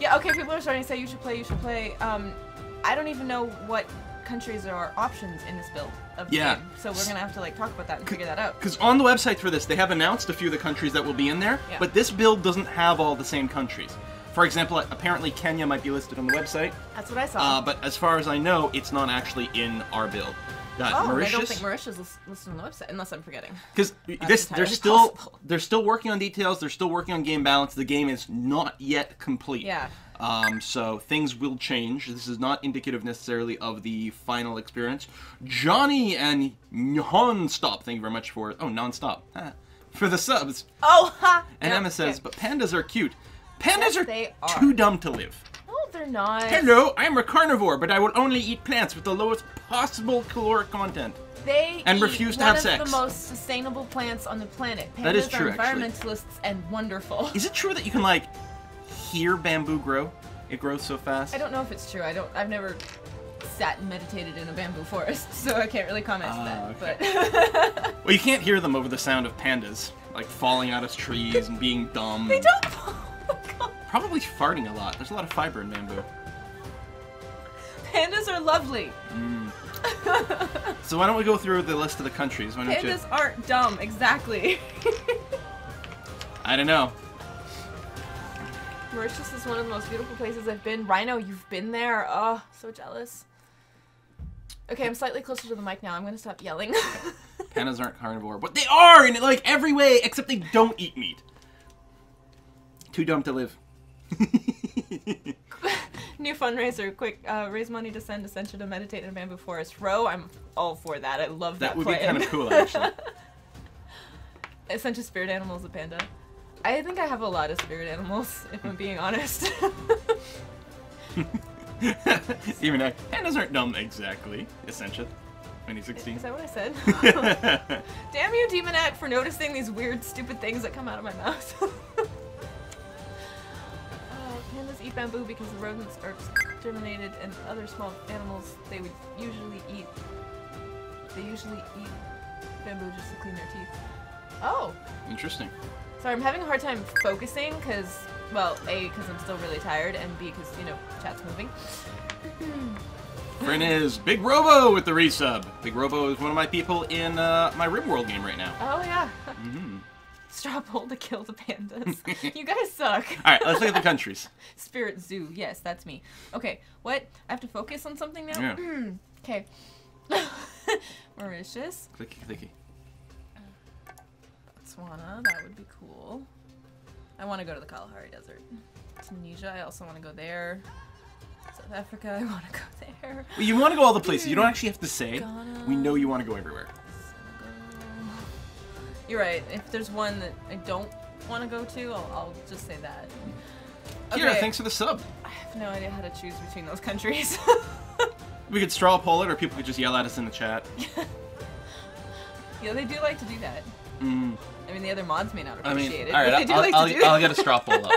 Yeah, okay, people are starting to say you should play. I don't even know what countries are options in this build of the game. So we're gonna have to like talk about that and figure that out. Because on the website for this, they have announced a few of the countries that will be in there, but this build doesn't have all the same countries. For example, apparently Kenya might be listed on the website. That's what I saw. But as far as I know, it's not actually in our build. Mauritius. I don't think Mauritius is listed on the website, unless I'm forgetting. Because they're still working on details. They're still working on game balance. The game is not yet complete. Yeah. So things will change. This is not indicative necessarily of the final experience. Johnny and Nonstop, thank you very much for for the subs. Oh, ha! And Emma says, but pandas are cute. Pandas Yes, are too dumb to live. No, they're not. Hello, I'm a carnivore, but I will only eat plants with the lowest possible caloric content. They refuse to have sex. One of the most sustainable plants on the planet. Pandas that is true, are environmentalists and wonderful. Is it true that you can like hear bamboo grow? It grows so fast. I don't know if it's true. I've never sat and meditated in a bamboo forest, so I can't really comment on that. Okay. But well, you can't hear them over the sound of pandas like falling out of trees and being dumb. They don't. Probably farting a lot. There's a lot of fiber in bamboo. Pandas are lovely. So why don't we go through the list of the countries? Why don't Pandas aren't dumb, exactly. I don't know. Mauritius is one of the most beautiful places I've been. Rhino, you've been there. Oh, so jealous. Okay, I'm slightly closer to the mic now. I'm gonna stop yelling. Pandas aren't carnivore, but they are in like every way except they don't eat meat. Too dumb to live. New fundraiser, quick, raise money to send Essentia to meditate in a bamboo forest. Row, I'm all for that. I love that plan. That would plan. be kind of cool, actually. Essentia spirit animal is a panda. I think I have a lot of spirit animals, if I'm being honest. Even though pandas aren't dumb exactly, Essentia. 2016. Is that what I said? Damn you, Demonac, for noticing these weird, stupid things that come out of my mouth. Pandas eat bamboo because the rodents are exterminated, and other small animals they would usually eat. They usually eat bamboo just to clean their teeth. Oh. Interesting. Sorry, I'm having a hard time focusing because, well, A, because I'm still really tired, and B, because, you know, chat's moving. Friend is Big Robo with the resub. Big Robo is one of my people in my RimWorld game right now. Oh, yeah. Straw poll to kill the pandas. You guys suck. Alright, let's look at the countries. Spirit Zoo. Yes, that's me. Okay, what? I have to focus on something now? Yeah. Okay. Mauritius. Clicky, clicky. Botswana, that would be cool. I want to go to the Kalahari Desert. Tunisia, I also want to go there. South Africa, I want to go there. Well, you want to go all the places. You don't actually have to say. Ghana. We know you want to go everywhere. You're right. If there's one that I don't want to go to, I'll just say that. Okay. Kira, thanks for the sub. I have no idea how to choose between those countries. We could straw poll it, or people could just yell at us in the chat. Yeah, they do like to do that. I mean, the other mods may not appreciate it, all right, but they do like to do that. I'll get a straw poll up.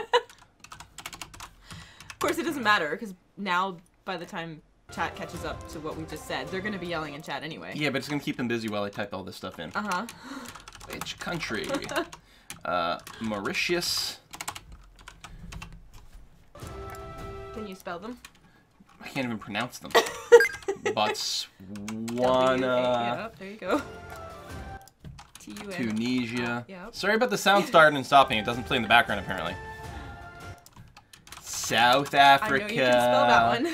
Of course, it doesn't matter, because now, by the time chat catches up to what we just said, they're going to be yelling in chat anyway. Yeah, but it's going to keep them busy while I type all this stuff in. Uh-huh. Which country? Mauritius. Can you spell them? I can't even pronounce them. Botswana. Yep, there you go. Tunisia. Yep. Sorry about the sound starting and stopping. It doesn't play in the background, apparently. South Africa. I know you can spell that one.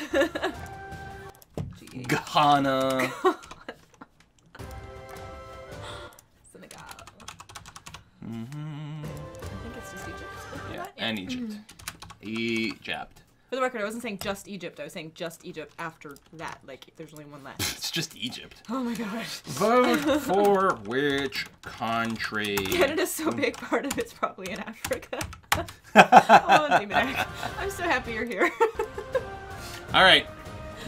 Ghana. Senegal. I think it's just Egypt. Yeah, and Egypt. Egypt. For the record, I wasn't saying just Egypt. I was saying just Egypt after that. Like, there's only one left. It's just Egypt. Oh my gosh. Vote for which country? Canada's so big, part of it's probably in Africa. Oh, Demonac. I'm so happy you're here. Alright.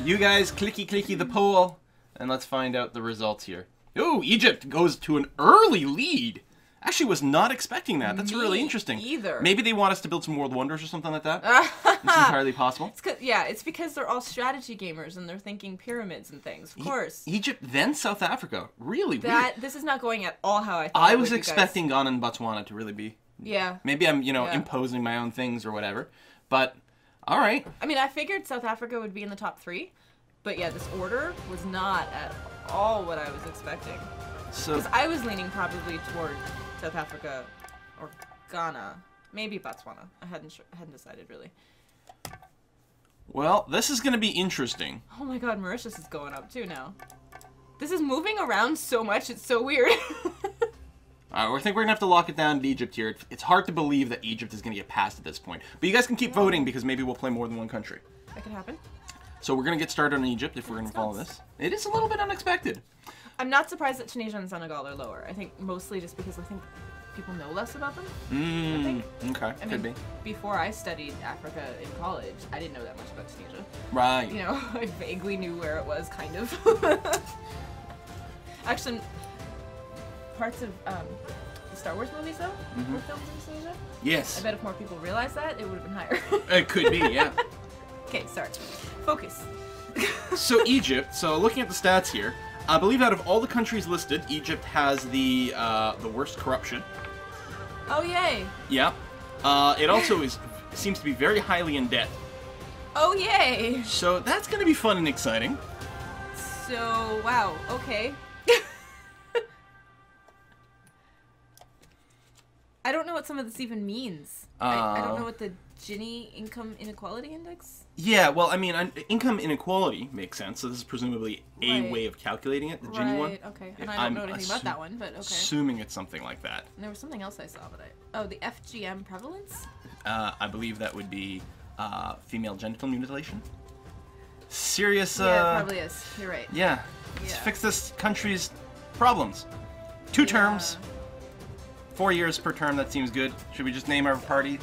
You guys clicky the poll, and let's find out the results here. Ooh, Egypt goes to an early lead. Actually was not expecting that. That's really interesting. Either. Maybe they want us to build some world wonders or something like that. It's entirely possible. It's because they're all strategy gamers and they're thinking pyramids and things. Of course. Egypt, then South Africa. Really weird. This is not going at all how I thought I it would, was expecting Ghana and Botswana to really be. Yeah. Maybe I'm, imposing my own things or whatever. But All right. I mean, I figured South Africa would be in the top 3, but yeah, this order was not at all what I was expecting. So, Because I was leaning probably toward South Africa or Ghana, maybe Botswana. I hadn't decided really. well, this is going to be interesting. Oh my God, Mauritius is going up too now. This is moving around so much; it's so weird. All right, I think we're going to have to lock it down to Egypt here. It's hard to believe that Egypt is going to get passed at this point. But you guys can keep voting because maybe we'll play more than one country. That could happen. So we're going to get started on Egypt if we're going to follow this. It is a little bit unexpected. I'm not surprised that Tunisia and Senegal are lower. I think mostly just because I think people know less about them. I think. Okay, I could mean, be. before I studied Africa in college, I didn't know that much about Tunisia. Right. You know, I vaguely knew where it was, kind of. Actually, parts of the Star Wars movies, though, were filmed in Tunisia. Yes. I bet if more people realized that, it would have been higher. It could be, yeah. Okay, sorry. Focus. So Egypt, so looking at the stats here, I believe out of all the countries listed, Egypt has the worst corruption. Oh, yay. Yeah. It also seems to be very highly in debt. Oh, yay. So that's going to be fun and exciting. So, wow, okay. I don't know what some of this even means. I don't know what the Gini income inequality index? Yeah, well, I mean, income inequality makes sense. So this is presumably a way of calculating it, the Gini one. Right, okay. And I don't know anything about that one, but okay. Assuming it's something like that. And there was something else I saw, but oh, the FGM prevalence? I believe that would be female genital mutilation. Serious, yeah, it probably is. You're right. Yeah. Let's fix this country's problems. 2 terms. 4 years per term, that seems good. Should we just name our party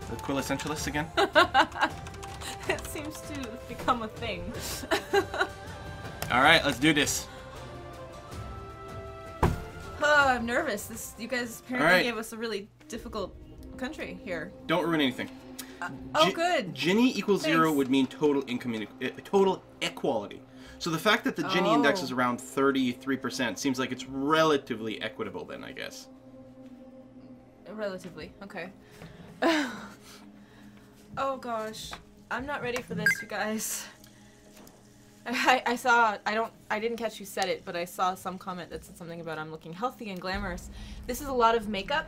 the Quintessentialists again? It seems to become a thing. Alright, let's do this. Oh, I'm nervous. You guys apparently gave us a really difficult country here. Don't ruin anything. Oh, good. Gini equals Thanks. 0 would mean total income, total equality. So the fact that the Gini index is around 33% seems like it's relatively equitable then, I guess. Relatively, okay. Oh gosh, I'm not ready for this, you guys. I didn't catch who said it, but I saw some comment that said something about I'm looking healthy and glamorous. This is a lot of makeup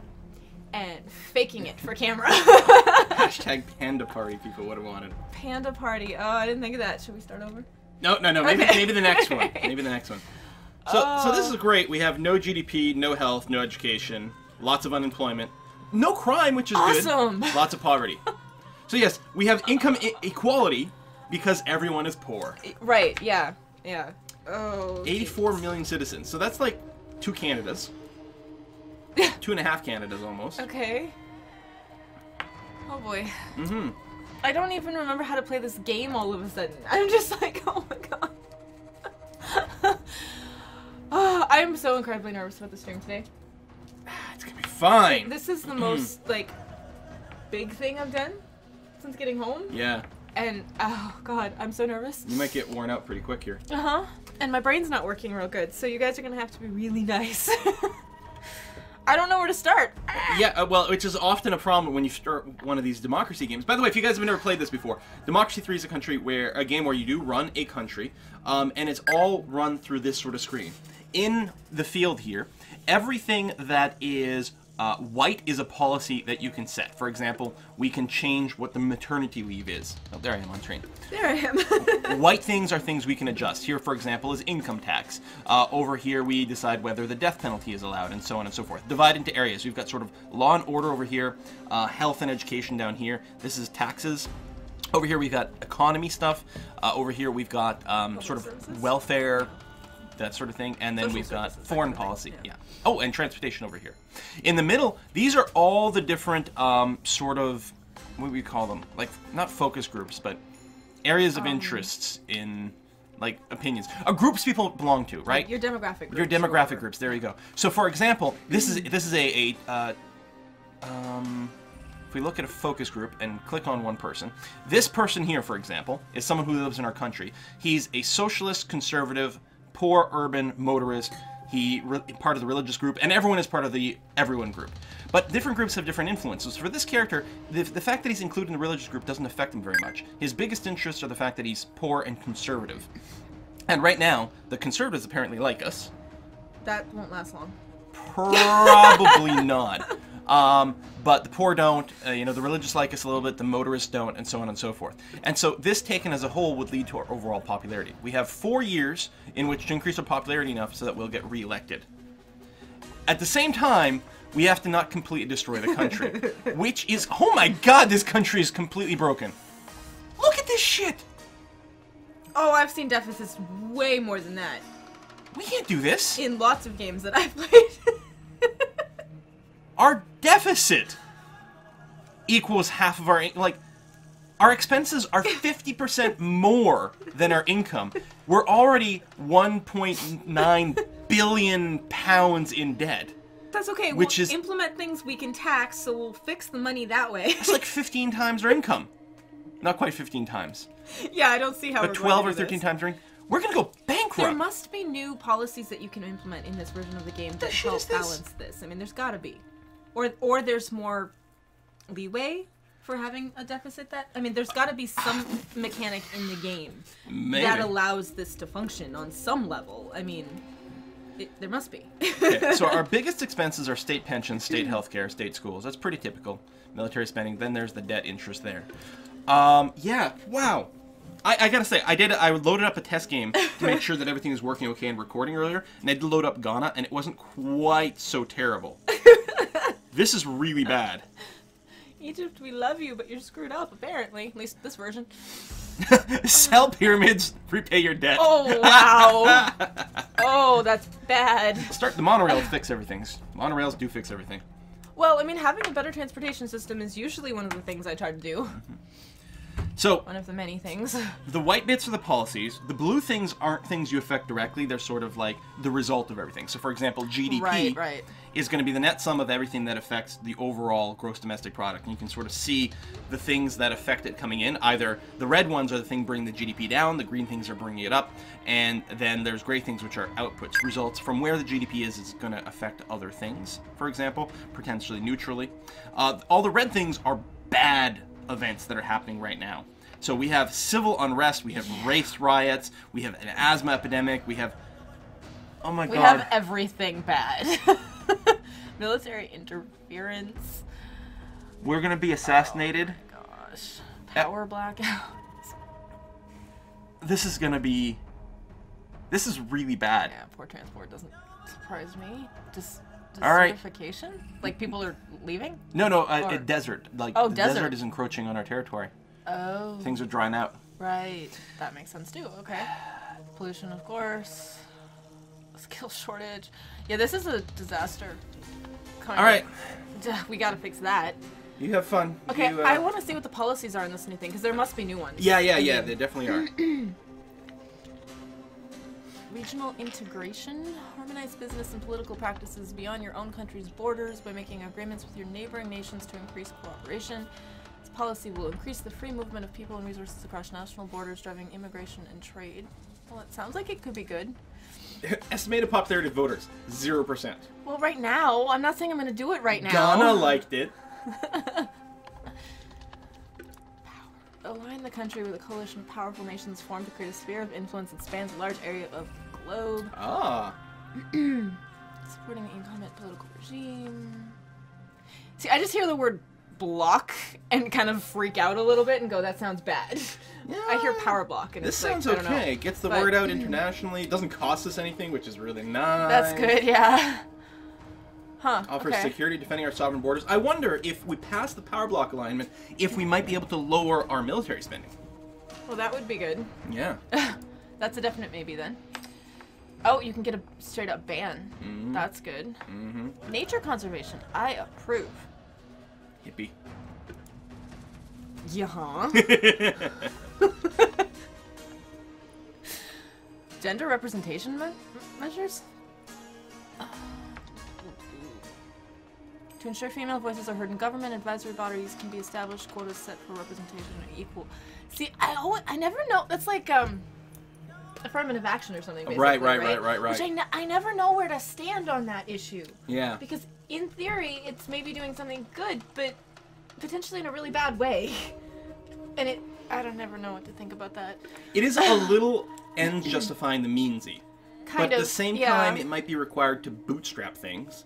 and faking it for camera. Hashtag panda party people would have wanted. Panda party. Oh, I didn't think of that. Should we start over? No. Maybe the next one. Maybe the next one. So this is great. We have no GDP, no health, no education, lots of unemployment, no crime, which is awesome. Good. Lots of poverty. So yes, we have income equality because everyone is poor. Right. Yeah. Yeah. Oh. 84 million citizens. So that's like 2 Canadas. 2.5 Canadas almost. Okay. Oh boy. Mm-hmm. I don't even remember how to play this game all of a sudden. I'm just like, oh my god. Oh, I'm so incredibly nervous about the stream today. It's gonna be fine. This is the most, like, big thing I've done since getting home. Yeah. And, oh god, I'm so nervous. You might get worn out pretty quick here. Uh-huh. And my brain's not working real good, so you guys are gonna have to be really nice. I don't know where to start. Yeah, well, which is often a problem when you start one of these democracy games. By the way, if you guys have never played this before, Democracy 3 is a game where you do run a country, and it's all run through this sort of screen. In the field here, everything that is white is a policy that you can set. For example, we can change what the maternity leave is. Oh, there I am on screen. There I am. White things are things we can adjust. Here, for example, is income tax. Over here, we decide whether the death penalty is allowed, and so on and so forth. Divide into areas. We've got sort of law and order over here, health and education down here. This is taxes. Over here, we've got economy stuff. Over here, we've got sort of services? welfare, that sort of thing. And then Social we've got services, foreign that kind of policy. thing, Yeah. Oh, and transportation over here. In the middle, these are all the different sort of, what do we call them? Like, not focus groups, but areas of interests in, like, opinions. Groups people belong to, right? Your demographic groups. Your demographic groups, there you go. So, for example, this is if we look at a focus group and click on one person, this person here, for example, is someone who lives in our country. He's a socialist, conservative, poor urban motorist. He part of the religious group, and everyone is part of the everyone group. But different groups have different influences. For this character, the fact that he's included in the religious group doesn't affect him very much. His biggest interests are the fact that he's poor and conservative. And right now, the conservatives apparently like us. That won't last long. Probably not. But the poor don't, you know, the religious like us a little bit, the motorists don't, and so on and so forth. And so this taken as a whole would lead to our overall popularity. We have 4 years in which to increase our popularity enough so that we'll get re-elected. At the same time, we have to not completely destroy the country, which is, oh my god, this country is completely broken. Look at this shit! Oh, I've seen deficits way more than that. We can't do this. In lots of games that I've played. Our deficit equals half of our, like, our expenses are 50% more than our income. We're already 1.9 billion pounds in debt. That's okay. Which we'll is implement things we can tax, so we'll fix the money that way. It's like 15 times our income. Not quite 15 times. Yeah, I don't see how but we're 12 going or to do 13 this. times our income. We're gonna go bankrupt. There must be new policies that you can implement in this version of the game that help balance this. I mean, there's gotta be. Or there's more leeway for having a deficit that... I mean, there's gotta be some mechanic in the game that allows this to function on some level. I mean... there must be. Okay, so our biggest expenses are state pensions, state healthcare, state schools. That's pretty typical. Military spending. Then there's the debt interest there. Yeah. Wow. I gotta say, I loaded up a test game to make sure that everything is working okay and recording earlier, and I did load up Ghana, and it wasn't quite so terrible. This is really bad. Egypt, we love you, but you're screwed up, apparently. At least this version. Sell pyramids, repay your debt. Oh, wow. Oh, that's bad. Start the monorail to fix everything. Monorails do fix everything. Well, I mean, having a better transportation system is usually one of the things I try to do. Mm-hmm. So, one of the many things. The white bits are the policies. The blue things aren't things you affect directly. They're sort of like the result of everything. So, for example, GDP is going to be the net sum of everything that affects the overall gross domestic product. And you can sort of see the things that affect it coming in. Either the red ones are the thing bringing the GDP down, the green things are bringing it up, and then there's gray things which are outputs. Results from where the GDP is going to affect other things, for example, potentially neutrally. All the red things are bad events that are happening right now. So we have civil unrest, we have race riots, we have an asthma epidemic, we have... Oh my god. We have everything bad. Military interference. We're gonna be assassinated. Oh my gosh. Power blackouts. This is gonna be... This is really bad. Yeah, poor transport doesn't surprise me. Just... All right. Desertification? Like people are leaving? No, a desert. Like the desert is encroaching on our territory. Oh. Things are drying out. Right. That makes sense too. Okay. Pollution, of course. Skill shortage. Yeah, this is a disaster. All right. We gotta fix that. You have fun. Okay, I want to see what the policies are in this new thing, because there must be new ones. Yeah, they definitely are. Regional integration. Harmonize business and political practices beyond your own country's borders by making agreements with your neighboring nations to increase cooperation. This policy will increase the free movement of people and resources across national borders, driving immigration and trade. Well, it sounds like it could be good. Estimated popularity of voters, 0%. Well, right now, I'm not saying I'm going to do it right now. Ghana liked it. Align the country with a coalition of powerful nations formed to create a sphere of influence that spans a large area of the globe. Ah. Supporting the incumbent political regime. See, I just hear the word block and kind of freak out a little bit and go, that sounds bad. Yeah. I hear power block and this it's sounds like, okay. It gets the word out internationally. It doesn't cost us anything, which is really nice. That's good, yeah. Huh, Offers security defending our sovereign borders. I wonder if we pass the power block alignment, if we might be able to lower our military spending. Well, that would be good. Yeah. That's a definite maybe then. Oh, you can get a straight up ban. Mm-hmm. That's good. Mm-hmm. Nature conservation. I approve. Hippie. Yeah. Gender representation measures? To ensure female voices are heard in government, advisory bodies can be established, quotas set for representation are equal. See, I never know. That's like, affirmative action or something, basically, Right. Which I never know where to stand on that issue. Yeah. Because in theory, it's maybe doing something good, but potentially in a really bad way. And I don't never know what to think about that. It is a little ends justifying the meansy. But at the same time, it might be required to bootstrap things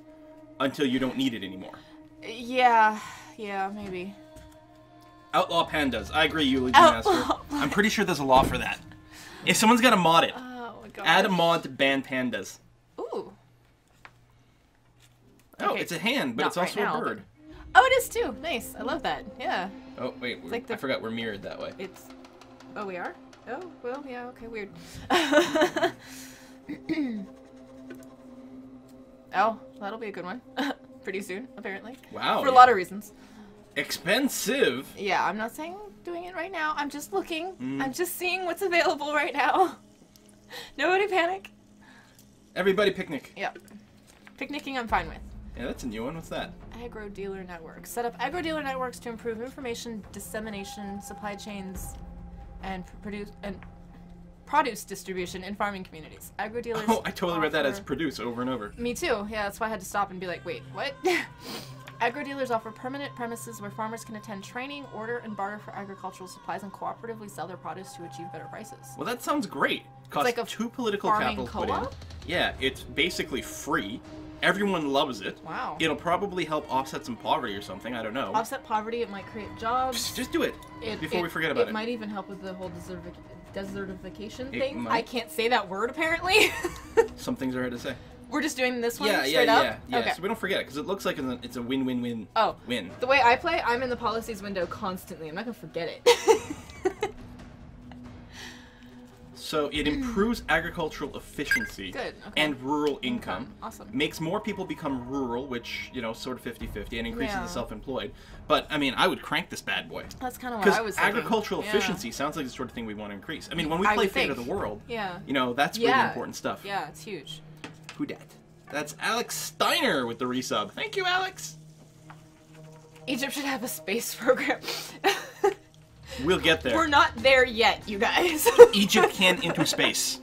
until you don't need it anymore. Yeah, maybe. Outlaw pandas. I agree, Eulogy Master. I'm pretty sure there's a law for that. If someone's got to mod it, oh my god. add a mod to ban pandas. Ooh. Oh, Okay. it's a hand, but Not it's also right now, a bird. Oh, it is too. Nice. I love that. Yeah. Oh, wait. like I forgot we're mirrored that way. It's. Oh, we are? Oh, well, yeah, okay, weird. Oh, that'll be a good one. Pretty soon, apparently. Wow. For a lot of reasons. Expensive. Yeah, I'm not saying doing it right now. I'm just looking. I'm just seeing what's available right now. Nobody panic. Everybody picnic. Yep. Picnicking I'm fine with. Yeah, that's a new one. What's that? Agro-dealer networks. Set up agro-dealer networks to improve information dissemination, supply chains, and produce distribution in farming communities. Agro-dealers. Oh, I totally read that as produce over and over. Me too. Yeah, that's why I had to stop and be like, wait, what? Agro-dealers offer permanent premises where farmers can attend training, order and barter for agricultural supplies, and cooperatively sell their produce to achieve better prices. Well, that sounds great. Costs like a 2 political farming capital put in. co-op? Yeah, it's basically free. Everyone loves it. Wow. It'll probably help offset some poverty or something. I don't know. Offset poverty, it might create jobs. Just do it before we forget about it. It might even help with the whole desertification It thing. might. I can't say that word, apparently. Some things are hard to say. We're just doing this one Yeah. straight up? Okay. So we don't forget it, because it looks like it's a win-win-win. Oh. Win. The way I play, I'm in the policies window constantly. I'm not going to forget it. So it improves agricultural efficiency Good, okay. and rural income. Awesome. Makes more people become rural, which, sort of 50-50, and increases Yeah. the self-employed. But, I mean, I would crank this bad boy. That's kind of what I was Because thinking. agricultural Yeah. efficiency sounds like the sort of thing we want to increase. I mean, when we I play would Fate of think. the World, Yeah. that's really important stuff. Yeah, it's huge. Who dat? That's Alex Steiner with the resub. Thank you, Alex. Egypt should have a space program. We'll get there. We're not there yet, you guys. Egypt can into space.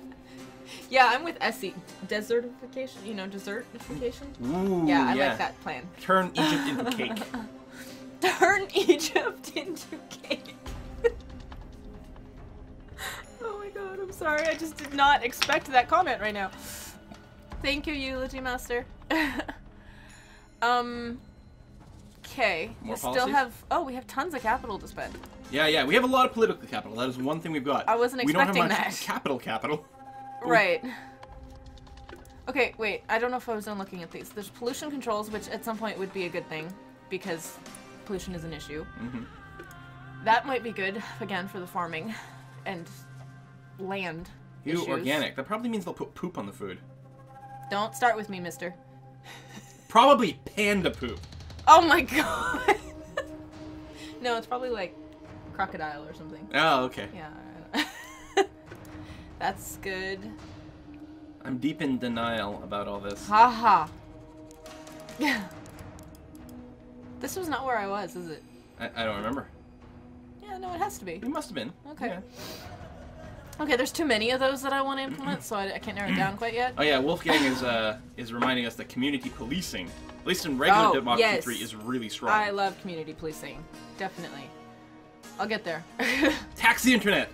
Yeah, I'm with Essie. Desertification? Desertification? Ooh, Yeah, I like that plan. Turn Egypt into cake. Turn Egypt into cake. Oh my god, I'm sorry. I just did not expect that comment right now. Thank you, Eulogy Master. Okay. More We still policies? we have tons of capital to spend. Yeah, we have a lot of political capital. That is one thing we've got. I wasn't We don't have expecting much that. capital. Right. Okay, wait. I don't know if I was done looking at these. There's pollution controls, which at some point would be a good thing, because pollution is an issue. Mm-hmm. That might be good, again, for the farming and land issues. Organic. That probably means they'll put poop on the food. Don't start with me, mister. Probably panda poop. Oh my god! No, it's probably like crocodile or something. Oh, okay. Yeah, I don't know. That's good. I'm deep in denial about all this. Haha. Yeah. This was not where I was, is it? I don't remember. Yeah, no, it has to be. It must have been. Okay. Yeah. Okay, there's too many of those that I want to implement, so I can't narrow it down quite yet. Oh yeah, Wolfgang is reminding us that community policing, at least in regular Democracy yes. 3, is really strong. I love community policing. Definitely. I'll get there. Tax the internet!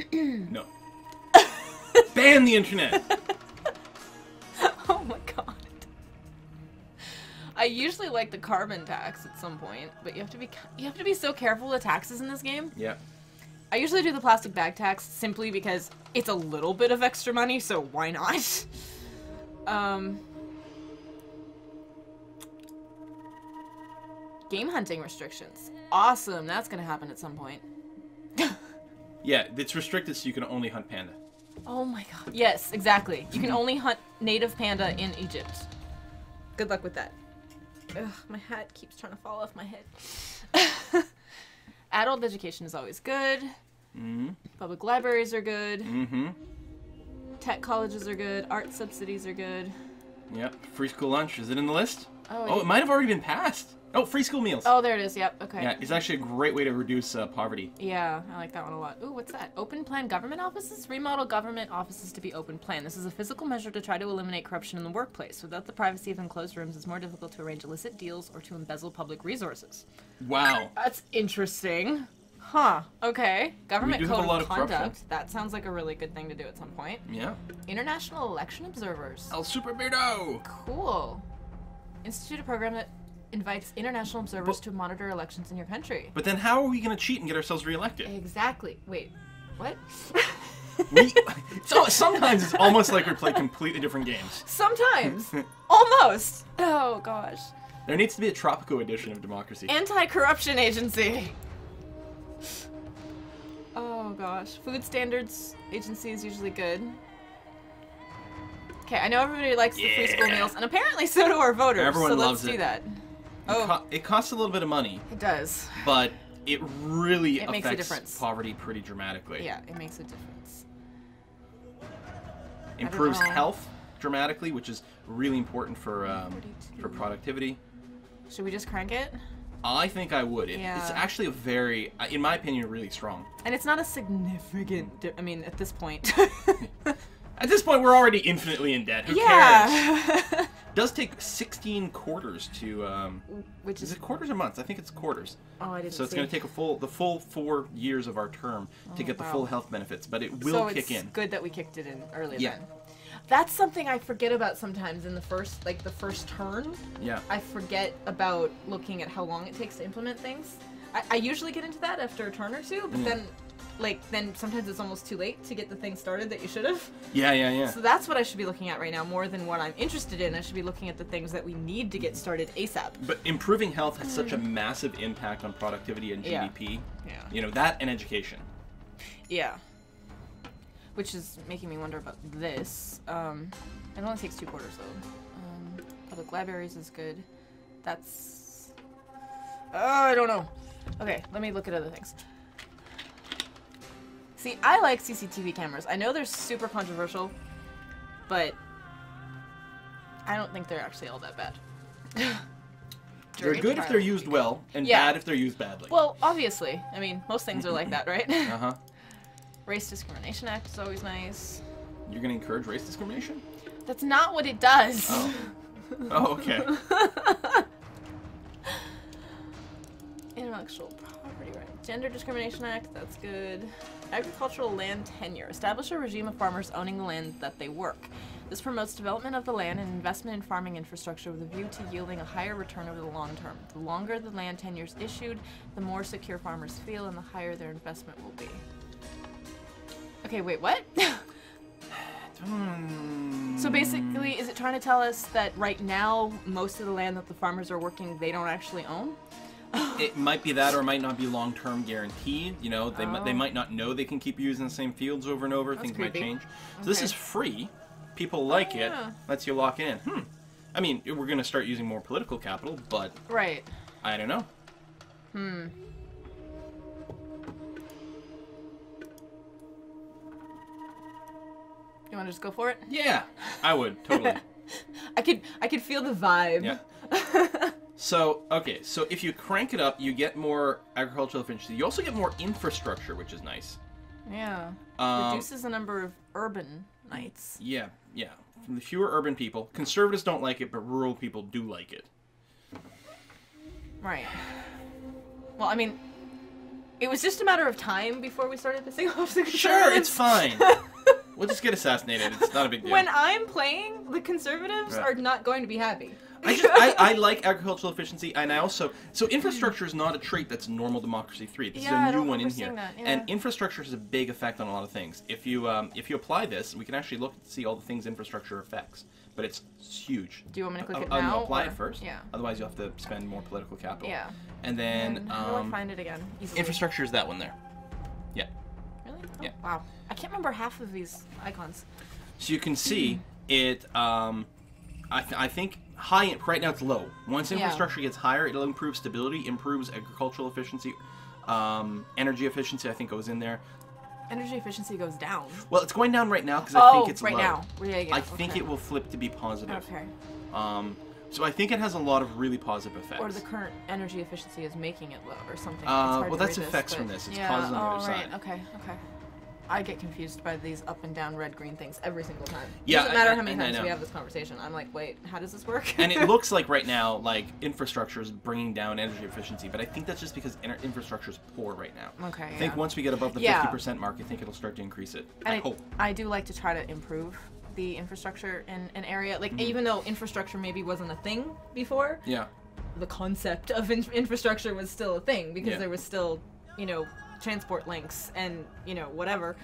No. Ban the internet! Oh my god. I usually like the carbon tax at some point, but you have to be so careful with taxes in this game. Yeah. I usually do the plastic bag tax simply because it's a little bit of extra money, so why not? Game hunting restrictions. Awesome, that's gonna happen at some point. Yeah, it's restricted so you can only hunt panda. Oh my god. Yes, exactly. You can only hunt native panda in Egypt. Good luck with that. Ugh, my hat keeps trying to fall off my head. Adult education is always good. Mm-hmm. Public libraries are good. Mm-hmm. Tech colleges are good. Art subsidies are good. Yep. Free school lunch. Is it in the list? Oh, Oh, it might have already been passed. Oh, free school meals. Oh, there it is. Yep. Okay. Yeah, it's actually a great way to reduce poverty. Yeah, I like that one a lot. Ooh, what's that? Open plan government offices? Remodel government offices to be open plan. This is a physical measure to try to eliminate corruption in the workplace. Without the privacy of enclosed rooms, it's more difficult to arrange illicit deals or to embezzle public resources. Wow. That's interesting. Huh. Okay. Government code of conduct. That sounds like a really good thing to do at some point. Yeah. International election observers. El Super Beardo. Cool. Institute a program that invites international observers to monitor elections in your country. But then how are we going to cheat and get ourselves reelected? Exactly. Wait, what? So sometimes it's almost like we play completely different games. Sometimes. Almost. Oh, gosh. There needs to be a Tropico edition of democracy. Anti-corruption agency. Oh, gosh. Food standards agency is usually good. Okay, I know everybody likes the free school meals, and apparently so do our voters. Everyone loves it. do that. Oh, It costs a little bit of money. It does. But it really makes a affects difference. poverty pretty dramatically. Yeah, it makes a difference. Improves health dramatically, which is really important for productivity. Should we just crank it? I think I would. It's actually a very, in my opinion, really strong. And it's not a significant, I mean, at this point. At this point, we're already infinitely in debt. Who cares? It does take 16 quarters to, which is it quarters or months? I think it's quarters. Oh, I didn't So it's going to take the full 4 years of our term to get the full health benefits, but it will kick in. So it's good that we kicked it in early then. That's something I forget about sometimes in the first turn. Yeah. I forget about looking at how long it takes to implement things. I usually get into that after a turn or two, but then sometimes it's almost too late to get the thing started that you should have. Yeah. So that's what I should be looking at right now, more than what I'm interested in. I should be looking at the things that we need to get started ASAP. But improving health has such a massive impact on productivity and GDP. Yeah. You know, that and education. Yeah. Which is making me wonder about this. It only takes 2 quarters though. Public libraries is good. That's... I don't know. Okay, let me look at other things. See, I like CCTV cameras. I know they're super controversial, but I don't think they're actually all that bad. They're good if they're used well, and bad if they're used badly. Well, obviously. I mean, most things are like that, right? Uh-huh. Race Discrimination Act is always nice. You're going to encourage race discrimination? That's not what it does. Oh. Oh, okay. Intellectual property right. Gender Discrimination Act, that's good. Agricultural land tenure. Establish a regime of farmers owning the land that they work. This promotes development of the land and investment in farming infrastructure with a view to yielding a higher return over the long term. The longer the land tenure is issued, the more secure farmers feel and the higher their investment will be. Okay, wait, what? So basically, is it trying to tell us that right now, most of the land that the farmers are working, they don't actually own? It might be that, or it might not be long-term guaranteed. You know, they might not know they can keep using the same fields over and over. Things might change. So this is free. People like it. Lets you lock in. I mean, we're going to start using more political capital, but... Right. I don't know. You want to just go for it? Yeah, I would, totally. I could feel the vibe. Yeah. So, okay, so if you crank it up, you get more agricultural efficiency. You also get more infrastructure, which is nice. Yeah. Reduces the number of urban nights. Yeah. Fewer urban people. Conservatives don't like it, but rural people do like it. Right. Well, I mean, it was just a matter of time before we started pissing off the conservatives. Sure, it's fine. We'll just get assassinated. It's not a big deal. When I'm playing, the conservatives are not going to be happy. I like agricultural efficiency, and I also... So infrastructure is not a trait that's normal democracy 3. This is a new one in here. That, And infrastructure has a big effect on a lot of things. If you apply this, we can actually look and see all the things infrastructure affects. But it's huge. Do you want me to click it now? No, apply it first. Yeah. Otherwise, you'll have to spend more political capital. Yeah. And then... How do I find it again? Easily. Infrastructure is that one there. Yeah. Really? Oh, Yeah. Wow. I can't remember half of these icons. So you can see it, I think right now it's low. Once infrastructure gets higher, it'll improve stability, improves agricultural efficiency, energy efficiency I think goes in there. Energy efficiency goes down. Well, it's going down right now because I think it's right low. now. Yeah, I think it will flip to be positive. Okay. So I think it has a lot of really positive effects. Or the current energy efficiency is making it low, or something. It's hard well, to that's read effects this, from but- this. It's yeah. causes on the other right. side. Okay. I get confused by these up and down red green things every single time. Yeah, Doesn't matter how many and I times know. we have this conversation. I'm like, wait, how does this work? And it looks like right now, like, infrastructure is bringing down energy efficiency, but I think that's just because infrastructure is poor right now. Okay. I think once we get above the 50% mark, I think it'll start to increase it. And I hope. I do like to try to improve the infrastructure in an area. Like, even though infrastructure maybe wasn't a thing before, Yeah. the concept of infrastructure was still a thing because Yeah. there was still, transport links and, whatever.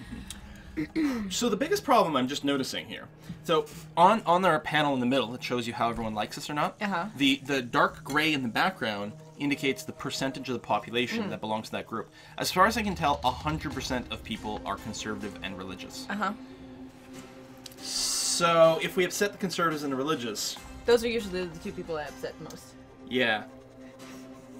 So the biggest problem I'm just noticing here. So on our panel in the middle, it shows you how everyone likes us or not. Uh-huh. The dark gray in the background indicates the percentage of the population that belongs to that group. As far as I can tell, 100% of people are conservative and religious. Uh-huh. So if we upset the conservatives and the religious, Those are usually the two people I upset most. yeah.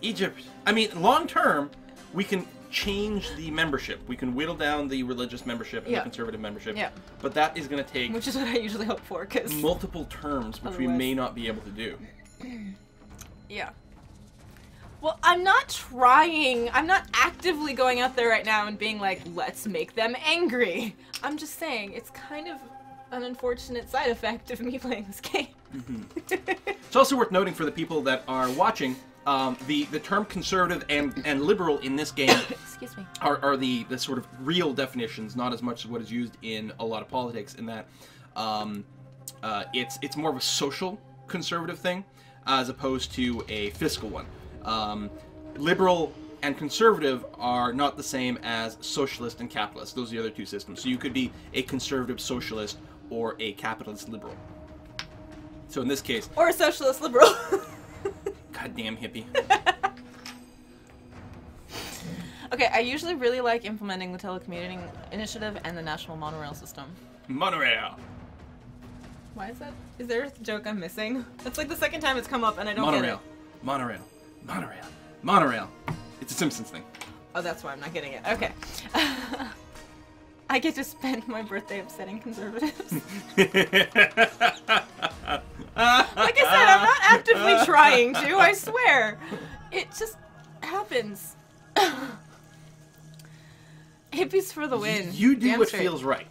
Egypt. I mean, long term, we can change the membership. We can whittle down the religious membership and the conservative membership. Yeah. But that is going to take Which is what I usually hope for, because... multiple terms, which we Otherwise- may not be able to do. Yeah. Well, I'm not trying. I'm not actively going out there right now and being like, let's make them angry. I'm just saying, it's kind of an unfortunate side effect of me playing this game. It's also worth noting for the people that are watching, the term conservative and liberal in this game Excuse me. are the sort of real definitions, not as much as what is used in a lot of politics, in that it's more of a social conservative thing as opposed to a fiscal one. Liberal and conservative are not the same as socialist and capitalist. Those are the other two systems. So you could be a conservative socialist or a capitalist liberal. So in this case... Or a socialist liberal. Goddamn hippie. Okay, I usually really like implementing the telecommuting initiative and the national monorail system. Monorail. Why is that? Is there a joke I'm missing? That's like the second time it's come up and I don't get it. Monorail. Monorail. Monorail. It's a Simpsons thing. Oh, that's why I'm not getting it. Okay. I get to spend my birthday upsetting conservatives. Like I said, I'm not actively trying to, I swear. It just happens. Hippies for the win. You do Damn what straight. feels right.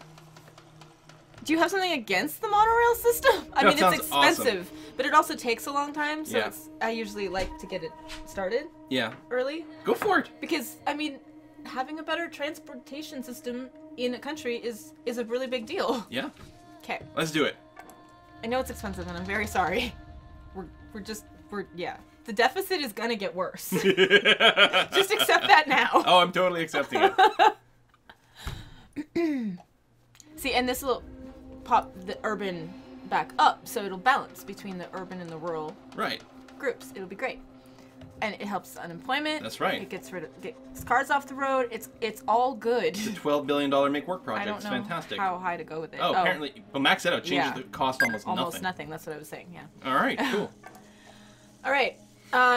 Do you have something against the monorail system? I No, mean, it sounds it's expensive, but it also takes a long time, so Yeah. I usually like to get it started Yeah. early. Go for it. Because, I mean, having a better transportation system in a country is a really big deal. Yeah. Okay. Let's do it. I know it's expensive, and I'm very sorry. Yeah. The deficit is gonna get worse. Just accept that now. Oh, I'm totally accepting it. See, and this will pop the urban back up, so it'll balance between the urban and the rural Right. groups. It'll be great. And it helps unemployment. That's right. It gets cars off the road. It's all good. The $12 billion Make Work project. I don't It's know fantastic. how high to go with it. Oh, apparently, well, max it out. Changes Yeah. the cost almost nothing. That's what I was saying. Yeah. All right, cool. All right.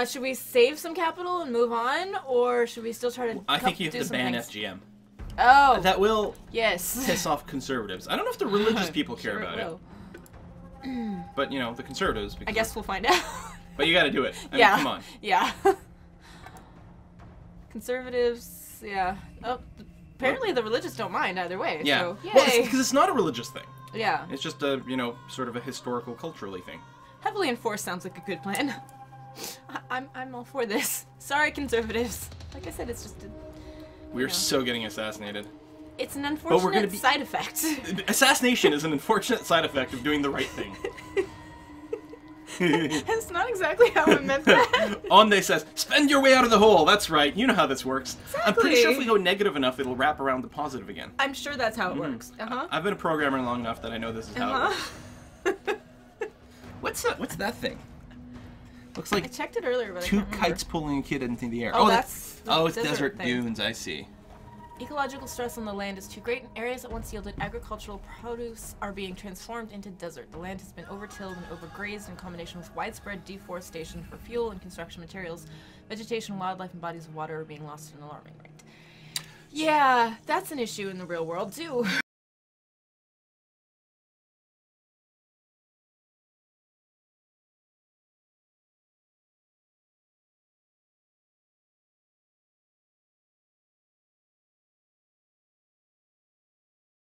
Should we save some capital and move on, or should we still try to? I think you have do to some ban things? FGM. Oh. That will Yes. piss off conservatives. I don't know if the religious people care Sure about it, will. but you know the conservatives. I Because, guess we'll find out. But you got to do it. I Yeah. mean, come on. Yeah. Conservatives, yeah. Oh, apparently the religious don't mind either way. Yeah. So, yay. Well, because it's not a religious thing. Yeah. It's just a sort of a historical, culturally thing. Heavily enforced sounds like a good plan. I'm all for this. Sorry, conservatives. Like I said, it's just We're so getting assassinated. it's an we're unfortunate gonna be- side effect. Assassination is an unfortunate side effect of doing the right thing. That's not exactly how I meant that. Onde says, spend your way out of the hole. That's right. You know how this works. I'm pretty sure if we Exactly. go negative enough, it'll wrap around the positive again. I'm sure that's how it works. Uh-huh. I've been a programmer long enough that I know this is how it works. What's that thing? Looks I like checked it earlier, but I two can't remember. kites pulling a kid into the air. Oh, that's the it's desert thing. dunes. I see. Ecological stress on the land is too great, and areas that once yielded agricultural produce are being transformed into desert. The land has been overtilled and overgrazed in combination with widespread deforestation for fuel and construction materials. Vegetation, wildlife, and bodies of water are being lost at an alarming rate. Yeah, that's an issue in the real world, too.